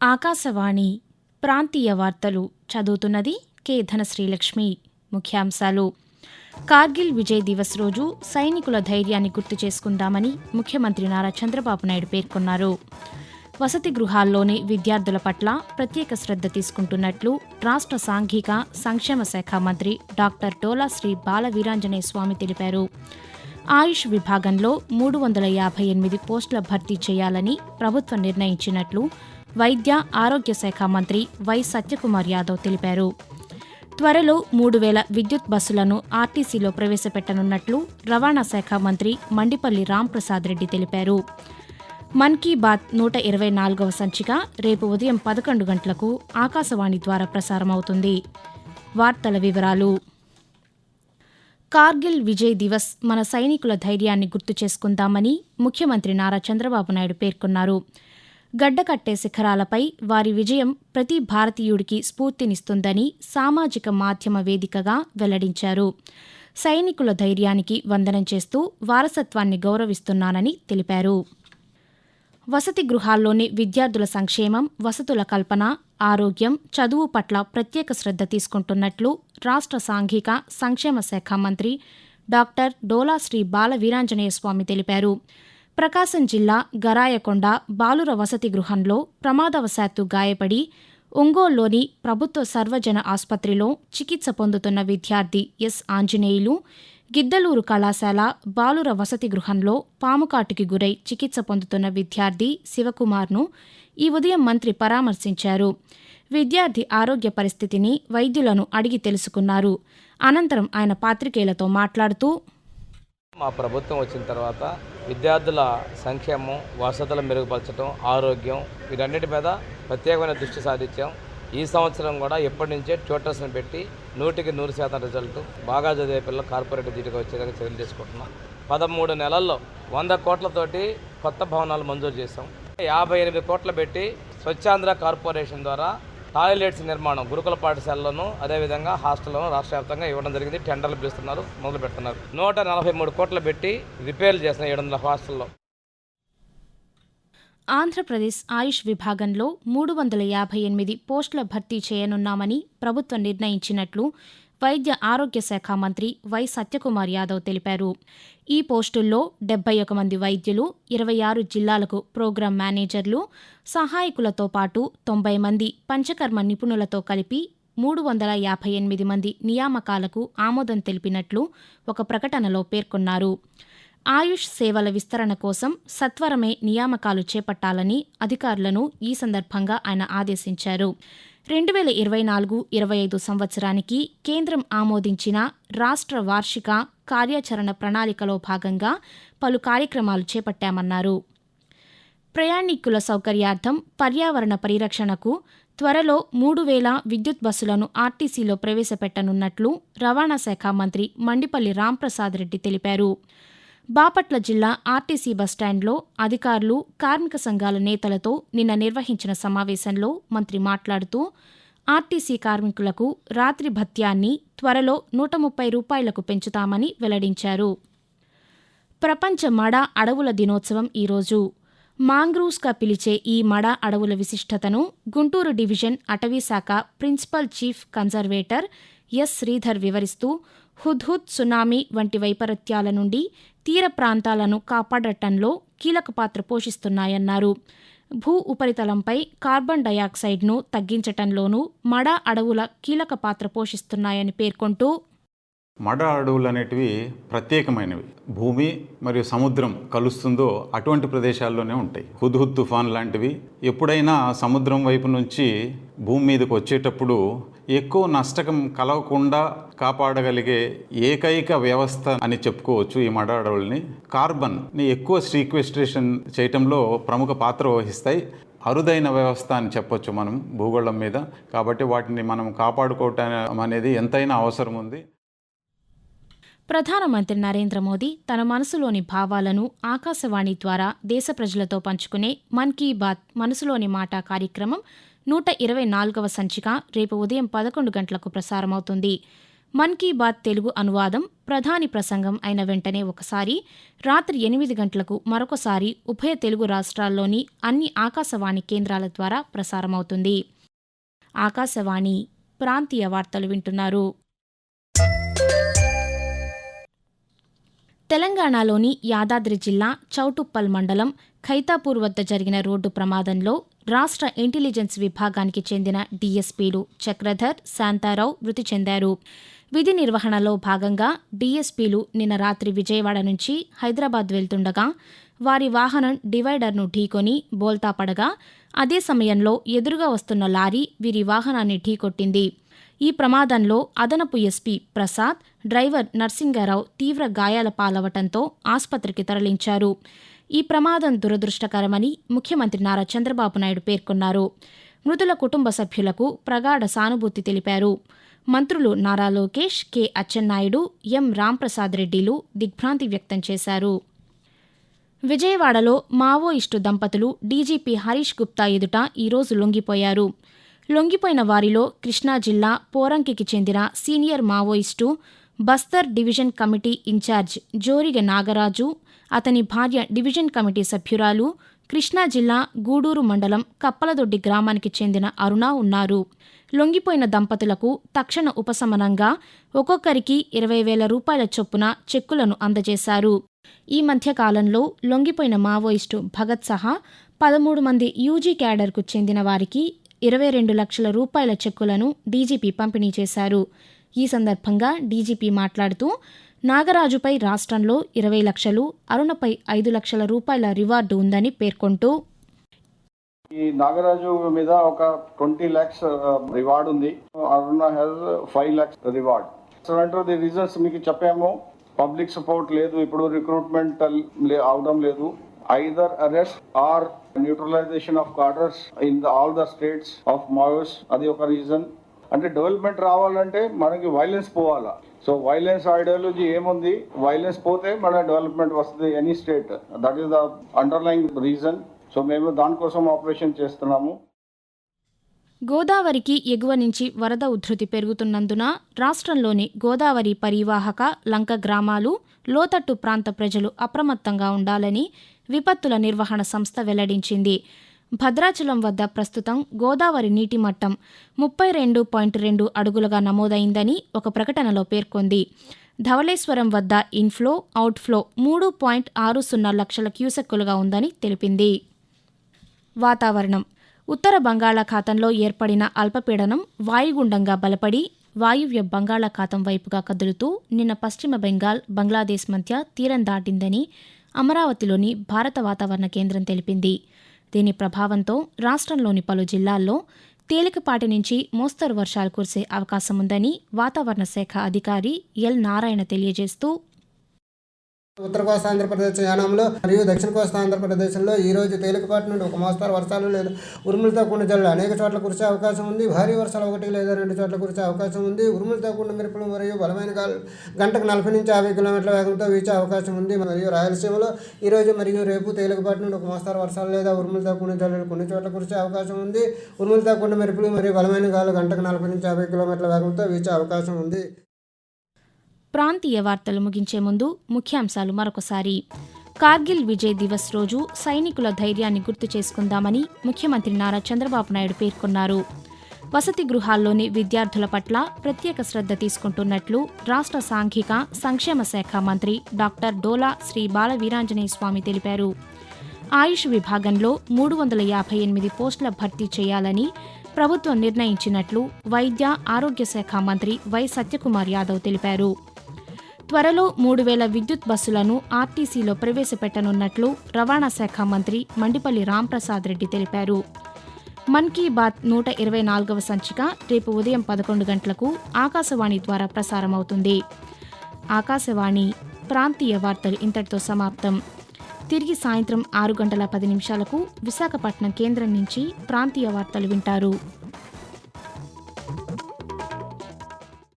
ఆకాశవాణి ప్రాంతీయ వార్తలు చదువుతున్నది కె ధనశ్రీలక్ష్మి. ముఖ్యాంశాలు: కార్గిల్ విజయ్ దివస్ రోజు సైనికుల ధైర్యాన్ని గుర్తు చేసుకుందామని ముఖ్యమంత్రి నారా చంద్రబాబు నాయుడు పేర్కొన్నారు. వసతి గృహాల్లోని విద్యార్థుల పట్ల ప్రత్యేక శ్రద్ధ తీసుకుంటున్నట్లు రాష్ట్ర సాంఘిక సంక్షేమ శాఖ మంత్రి డాక్టర్ డోలా శ్రీ బాల వీరాంజనేయ స్వామి తెలిపారు. ఆయుష్ విభాగంలో 358 పోస్టుల భర్తీ చేయాలని ప్రభుత్వం నిర్ణయించినట్లు వైద్య ఆరోగ్య శాఖ మంత్రి వై సత్యకుమార్ యాదవ్ తెలిపారు. త్వరలో 3000 విద్యుత్ బస్సులను ఆర్టీసీలో ప్రవేశపెట్టనున్నట్లు రవాణా శాఖ మంత్రి మండిపల్లి రాంప్రసాద్ రెడ్డి తెలిపారు. మన్ కీ బాత్ 124వ సంచిక రేపు ఉదయం 11 గంటలకు ఆకాశవాణి ద్వారా ప్రసారమవుతుంది. వార్తల వివరాలు: కార్గిల్ విజయ్ దివస్ మన సైనికుల ధైర్యాన్ని గుర్తు చేసుకుందామని ముఖ్యమంత్రి నారా చంద్రబాబు నాయుడు పేర్కొన్నారు. గడ్డకట్టే శిఖరాలపై వారి విజయం ప్రతి భారతీయుడికి స్ఫూర్తినిస్తుందని సామాజిక మాధ్యమ వేదికగా వెల్లడించారు. సైనికుల ధైర్యానికి వందనం చేస్తూ వారసత్వాన్ని గౌరవిస్తున్నానని తెలిపారు. వసతి గృహాల్లోని విద్యార్థుల సంక్షేమం, వసతుల కల్పన, ఆరోగ్యం, చదువు పట్ల ప్రత్యేక శ్రద్ధ తీసుకుంటున్నట్లు రాష్ట్ర సాంఘిక సంక్షేమ శాఖ మంత్రి డాక్టర్ డోలా శ్రీ బాల వీరాంజనేయ స్వామి తెలిపారు. ప్రకాశం జిల్లా గరాయకొండ బాలుర వసతి గృహంలో ప్రమాదవశాత్తు గాయపడి ఒంగోలులోని ప్రభుత్వ సర్వజన ఆసుపత్రిలో చికిత్స పొందుతున్న విద్యార్థి ఎస్ ఆంజనేయులు, గిద్దలూరు కళాశాల బాలుర వసతి గృహంలో పాముకాటుకి గురై చికిత్స పొందుతున్న విద్యార్థి శివకుమార్ను ఈ ఉదయం మంత్రి పరామర్శించారు. విద్యార్థి ఆరోగ్య పరిస్థితిని వైద్యులను అడిగి తెలుసుకున్నారు. అనంతరం ఆయన పాత్రికేయులతో మాట్లాడుతూ, మా ప్రభుత్వం వచ్చిన తర్వాత విద్యార్థుల సంక్షేమం, వసతులు మెరుగుపరచడం, ఆరోగ్యం వీటన్నిటి మీద ప్రత్యేకమైన దృష్టి సాధించాం. ఈ సంవత్సరం కూడా ఎప్పటి నుంచే ట్యూటర్స్ని పెట్టి 100% రిజల్ట్ బాగా చదివే పిల్లలు కార్పొరేట్ దీటికి వచ్చేదానికి చర్యలు తీసుకుంటున్నాం. 13 నెలల్లో 100 కోట్లతోటి కొత్త భవనాలు మంజూరు చేశాం. 58 కోట్లు పెట్టి స్వచ్ఛాంధ్ర కార్పొరేషన్ ద్వారా టాయిలెట్స్ నిర్మాణం గురుకుల పాఠశాలలోనూ అదేవిధంగా హాస్టల్లోనూ రాష్ట్ర వ్యాప్తంగా ఇవ్వడం జరిగింది. టెండర్లు పిలుస్తున్నారు, మొదలు పెడుతున్నారు. 143 కోట్లు పెట్టి రిపేర్లు చేసిన 700 హాస్టల్లో. ఆంధ్రప్రదేశ్ ఆయుష్ విభాగంలో 358 పోస్టుల భర్తీ చేయనున్నామని ప్రభుత్వం నిర్ణయించినట్లు వైద్య ఆరోగ్య శాఖ మంత్రి వై సత్యకుమార్ యాదవ్ తెలిపారు. ఈ పోస్టుల్లో 71 మంది వైద్యులు, 26 జిల్లాలకు ప్రోగ్రాం మేనేజర్లు, సహాయకులతో పాటు 90 మంది పంచకర్మ నిపుణులతో కలిపి 358 మంది నియామకాలకు ఆమోదం తెలిపినట్లు ఒక ప్రకటనలో పేర్కొన్నారు. ఆయుష్ సేవల విస్తరణ కోసం సత్వరమే నియామకాలు చేపట్టాలని అధికారులను ఈ సందర్భంగా ఆయన ఆదేశించారు. 2024-25 సంవత్సరానికి కేంద్రం ఆమోదించిన రాష్ట్ర వార్షిక కార్యాచరణ ప్రణాళికలో భాగంగా పలు కార్యక్రమాలు చేపట్టామన్నారు. ప్రయాణికుల సౌకర్యార్థం, పర్యావరణ పరిరక్షణకు త్వరలో 3000 విద్యుత్ బస్సులను ఆర్టీసీలో ప్రవేశపెట్టనున్నట్లు రవాణా శాఖ మంత్రి మండిపల్లి రాంప్రసాద్ రెడ్డి తెలిపారు. బాపట్ల జిల్లా ఆర్టీసీ బస్టాండ్లో అధికారులు, కార్మిక సంఘాల నేతలతో నిన్న నిర్వహించిన సమావేశంలో మంత్రి మాట్లాడుతూ, ఆర్టీసీ కార్మికులకు రాత్రి భత్యాన్ని త్వరలో ₹130 పెంచుతామని వెల్లడించారు. ప్రపంచ మడ అడవుల దినోత్సవం ఈరోజు. మాంగ్రూవ్స్గా పిలిచే ఈ మడ అడవుల విశిష్టతను గుంటూరు డివిజన్ అటవీశాఖ principal chief conservator S Sridhar వివరిస్తూ, హుద్హుద్, సునామీ వంటి వైపరీత్యాల నుండి తీర ప్రాంతాలను కాపాడటంలో కీలక పాత్ర పోషిస్తున్నాయన్నారు. భూ ఉపరితలంపై కార్బన్ డయాక్సైడ్ను తగ్గించటంలోనూ మడ అడవుల కీలక పాత్ర పోషిస్తున్నాయని పేర్కొంటూ, మడ అడవులు అనేటివి ప్రత్యేకమైనవి. భూమి మరియు సముద్రం కలుస్తుందో అటువంటి ప్రదేశాల్లోనే ఉంటాయి. హుద్హుద్ తుఫాన్ లాంటివి ఎప్పుడైనా సముద్రం వైపు నుంచి భూమి మీదకి వచ్చేటప్పుడు ఎక్కువ నష్టం కలగకుండా కాపాడగలిగే ఏకైక వ్యవస్థ అని చెప్పుకోవచ్చు ఈ మడ అడవుల్ని. కార్బన్ని ఎక్కువ సీక్వెస్ట్రేషన్ చేయటంలో ప్రముఖ పాత్ర వహిస్తాయి. అరుదైన వ్యవస్థ అని చెప్పొచ్చు మనం భూగోళం మీద. కాబట్టి వాటిని మనం కాపాడుకోవటం అనేది ఎంతైనా అవసరం ఉంది. ప్రధానమంత్రి నరేంద్ర మోదీ తన మనసులోని భావాలను ఆకాశవాణి ద్వారా దేశ ప్రజలతో పంచుకునే మన్ కీ బాత్ మనసులోని మాట కార్యక్రమం 124వ సంచిక రేపు ఉదయం 11 గంటలకు ప్రసారమవుతుంది. మన్ కీ బాత్ తెలుగు అనువాదం ప్రధాని ప్రసంగం అయిన వెంటనే ఒకసారి, రాత్రి 8 గంటలకు మరొకసారి ఉభయ తెలుగు రాష్ట్రాల్లోని అన్ని ఆకాశవాణి కేంద్రాల ద్వారా ప్రసారమవుతుంది. ఆకాశవాణి ప్రాంతీయ వార్తలు వింటున్నారు. తెలంగాణలోని యాదాద్రి జిల్లా చౌటుప్పల్ మండలం ఖైతాపూర్ వద్ద జరిగిన రోడ్డు ప్రమాదంలో రాష్ట్ర ఇంటెలిజెన్స్ విభాగానికి చెందిన డీఎస్పీలు చక్రధర్, శాంతారావు మృతి చెందారు. విధి నిర్వహణలో భాగంగా డీఎస్పీలు నిన్న రాత్రి విజయవాడ నుంచి హైదరాబాద్ వెళ్తుండగా వారి వాహనం డివైడర్ను ఢీకొని బోల్తా పడగా, అదే సమయంలో ఎదురుగా వస్తున్న లారీ వీరి వాహనాన్ని ఢీకొట్టింది. ఈ ప్రమాదంలో అదనపు ఎస్పీ ప్రసాద్, డ్రైవర్ నర్సింగారావు తీవ్ర గాయాల పాలవటంతో ఆస్పత్రికి తరలించారు. ఈ ప్రమాదం దురదృష్టకరమని ముఖ్యమంత్రి నారా చంద్రబాబు నాయుడు పేర్కొన్నారు. మృతుల కుటుంబ సభ్యులకు ప్రగాఢ సానుభూతి తెలిపారు. మంత్రులు నారా లోకేష్, కె అచ్చెన్నాయుడు, ఎం రాంప్రసాద్ రెడ్డిలు దిగ్భ్రాంతి వ్యక్తం చేశారు. విజయవాడలో మావోయిస్టు దంపతులు డీజీపీ హరీష్ గుప్తా ఎదుట ఈరోజు లొంగిపోయారు. లొంగిపోయిన వారిలో కృష్ణా జిల్లా పోరంకికి చెందిన senior Maoist, Bastar division committee incharge Joriga Nagaraju, అతని భార్య డివిజన్ కమిటీ సభ్యురాలు, కృష్ణా జిల్లా గూడూరు మండలం కప్పలదొడ్డి గ్రామానికి చెందిన అరుణ ఉన్నారు. లొంగిపోయిన దంపతులకు తక్షణ ఉపశమనంగా ఒక్కొక్కరికి 20,000 రూపాయల చొప్పున చెక్కులను అందజేశారు. ఈ మధ్యకాలంలో లొంగిపోయిన మావోయిస్టు భగత్ సహా 13 మంది యూజీ క్యాడర్కు చెందిన వారికి 22 లక్షల రూపాయల చెక్కులను డీజీపీ పంపిణీ చేశారు. ఈ సందర్భంగా డీజీపీ మాట్లాడుతూ, నాగరాజుపై రాష్ట్రంలో 20 లక్షలు, అరుణపై 5 లక్షల రూపాయల రివార్డు ఉందని పేర్కొంటూ, ఈ నాగరాజు మీద ఒక 20 lakhs రివార్డ్ ఉంది. Aruna has 5 lakhs reward. The reasons మీకు చెప్పాము. పబ్లిక్ సపోర్ట్ లేదు, ఇప్పుడు రిక్రూట్మెంట్ అవడం లేదు. either arrest or neutralization of cadres in all the states of Maoists. అది ఒక రీజన్. అంటే డెవలప్మెంట్ రావాలంటే మనకి వైలెన్స్ పోవాలా. సో వైలెన్స్ ఐడియాలజీ ఏముంది, వైలెన్స్ పోతే మన డెవలప్మెంట్ వస్తుంది any state. That is the underlying reason. So మేము దానికోసం ఆపరేషన్ చేస్తున్నాము. గోదావరికి ఎగువ నుంచి వరద ఉధృతి పెరుగుతున్నందున రాష్ట్రంలోని గోదావరి పరివాహక లంక గ్రామాలు, లోతట్టు ప్రాంత ప్రజలు అప్రమత్తంగా ఉండాలని విపత్తుల నిర్వహణ సంస్థ వెల్లడించింది. భద్రాచలం వద్ద ప్రస్తుతం గోదావరి నీటి మట్టం 32.2 అడుగులుగా నమోదైందని ఒక ప్రకటనలో పేర్కొంది. ధవళేశ్వరం వద్ద ఇన్ఫ్లో, అవుట్ఫ్లో 3.60 లక్షల క్యూసెక్కులుగా ఉందని తెలిపింది. వాతావరణం. ఉత్తర బంగాళాఖాతంలో ఏర్పడిన అల్పపీడనం వాయుగుండంగా బలపడి వాయువ్య బంగాళాఖాతం వైపుగా కదులుతూ నిన్న పశ్చిమ బెంగాల్, బంగ్లాదేశ్ మధ్య తీరం దాటిందని అమరావతిలోని భారత వాతావరణ కేంద్రం తెలిపింది. దీని ప్రభావంతో రాష్ట్రంలోని పలు జిల్లాల్లో తేలికపాటి నుంచి మోస్తరు వర్షాలు కురిసే అవకాశముందని వాతావరణ శాఖ అధికారి ఎల్ నారాయణ తెలియజేస్తూ, ఉత్తర కోస్తా ఆంధ్రప్రదేశ్ యానంలో మరియు దక్షిణ కోస్తా ఆంధ్రప్రదేశ్లో ఈ రోజు తేలికపాటి నుండి ఒక మోస్తరు వర్షాలు లేదా ఉరుములతో కూడిన జల్లులు అనేక చోట్ల కురిసే అవకాశం ఉంది. భారీ వర్షాలు 1 లేదా 2 చోట్ల కురిసే అవకాశం ఉంది. ఉరుములతో కూడిన మెరుపులు మరియు బలమైన గాలులు గంటకు 40 నుంచి 50 కిలోమీటర్ల వేగంతో వీచే అవకాశం ఉంది. మరియు రాయలసీమలో ఈ రోజు మరియు రేపు తేలికపాటి నుండి ఒక మోస్తరు వర్షాలు లేదా ఉరుములతో కూడిన జల్లులు కొన్ని చోట్ల కురిసే అవకాశం ఉంది. ఉరుములతో కూడిన మెరుపులు మరియు బలమైన గాలులు గంటకు 40 నుంచి 50 కిలోమీటర్ల వేగంతో వీచే అవకాశం ఉంది. ప్రాంతీయ వార్తలు ముగించే ముందు ముఖ్యాంశాలు మరొకసారి. కార్గిల్ విజయ్ దివస్ రోజు సైనికుల ధైర్యాన్ని గుర్తు చేసుకుందామని ముఖ్యమంత్రి నారా చంద్రబాబు నాయుడు పేర్కొన్నారు. వసతి గృహాల్లోని విద్యార్థుల పట్ల ప్రత్యేక శ్రద్ధ తీసుకుంటున్నట్లు రాష్ట్ర సాంఘిక సంక్షేమ శాఖ మంత్రి డాక్టర్ డోలా శ్రీ బాల వీరాంజనేయ స్వామి తెలిపారు. ఆయుష్ విభాగంలో 358 పోస్టుల భర్తీ చేయాలని ప్రభుత్వం నిర్ణయించినట్లు వైద్య ఆరోగ్య శాఖ మంత్రి వై సత్యకుమార్ యాదవ్ తెలిపారు. త్వరలో 3,000 విద్యుత్ బస్సులను ఆర్టీసీలో ప్రవేశపెట్టనున్నట్లు రవాణా శాఖ మంత్రి మండిపల్లి రాంప్రసాద్ రెడ్డి తెలిపారు. మన్ కీ బాత్ 124వ సంచిక రేపు ఉదయం 11 గంటలకు ఆకాశవాణి ద్వారా ప్రసారమవుతుంది. ఆకాశవాణి ప్రాంతీయ వార్తలు ఇంతటితో సమాప్తం. తిరిగి సాయంత్రం 6 గంటల 10 నిమిషాలకు విశాఖపట్నం కేంద్రం నుంచి ప్రాంతీయ వార్తలు వింటారు.